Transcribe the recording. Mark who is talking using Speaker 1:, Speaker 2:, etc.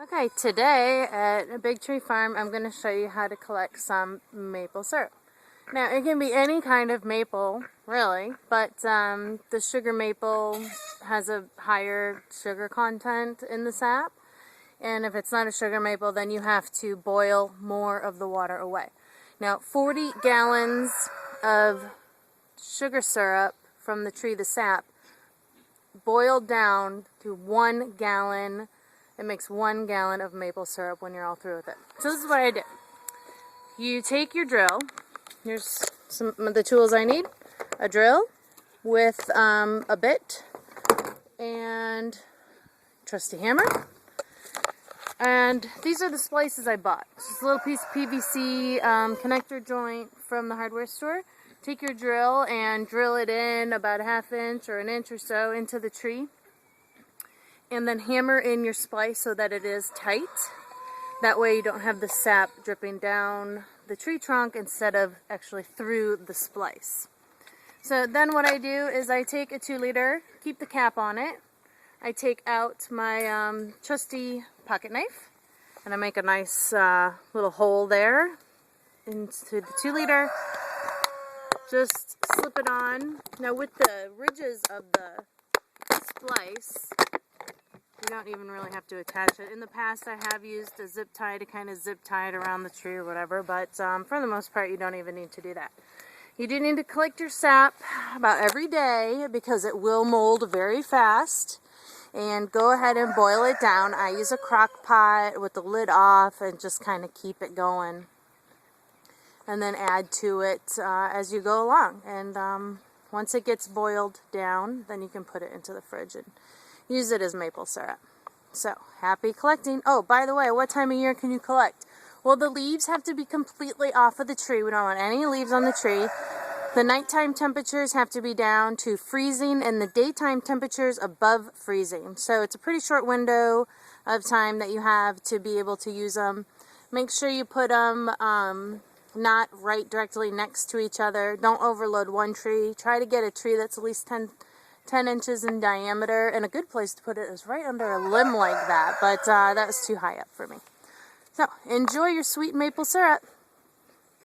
Speaker 1: Okay, today at a Big Tree Farm, I'm going to show you how to collect some maple syrup. Now, it can be any kind of maple, really, but the sugar maple has a higher sugar content in the sap, and if it's not a sugar maple, then you have to boil more of the water away. Now, 40 gallons of sugar syrup from the tree, the sap, boiled down to 1 gallon. It makes 1 gallon of maple syrup when you're all through with it. So this is what I did. You take your drill. Here's some of the tools I need. A drill with a bit and trusty hammer. And these are the splices I bought. Just a little piece of PVC connector joint from the hardware store. Take your drill and drill it in about a ½ inch or an inch or so into the tree. And then hammer in your splice so that it is tight. That way you don't have the sap dripping down the tree trunk instead of actually through the splice. So then what I do is I take a 2-liter, keep the cap on it. I take out my trusty pocket knife and I make a nice little hole there into the 2-liter. Just slip it on. Now with the ridges of the splice, you don't even really have to attach it. In the past, I have used a zip tie to kind of zip tie it around the tree or whatever, but for the most part, you don't even need to do that. You do need to collect your sap about every day because it will mold very fast. And go ahead and boil it down. I use a crock pot with the lid off and just kind of keep it going. And then add to it as you go along. And once it gets boiled down, then you can put it into the fridge and use it as maple syrup. So, happy collecting. Oh, by the way, what time of year can you collect? Well, the leaves have to be completely off of the tree. We don't want any leaves on the tree. The nighttime temperatures have to be down to freezing and the daytime temperatures above freezing. So it's a pretty short window of time that you have to be able to use them. Make sure you put them not right directly next to each other. Don't overload one tree. Try to get a tree that's at least 10 inches in diameter, and a good place to put it is right under a limb like that, but that was too high up for me. So, enjoy your sweet maple syrup.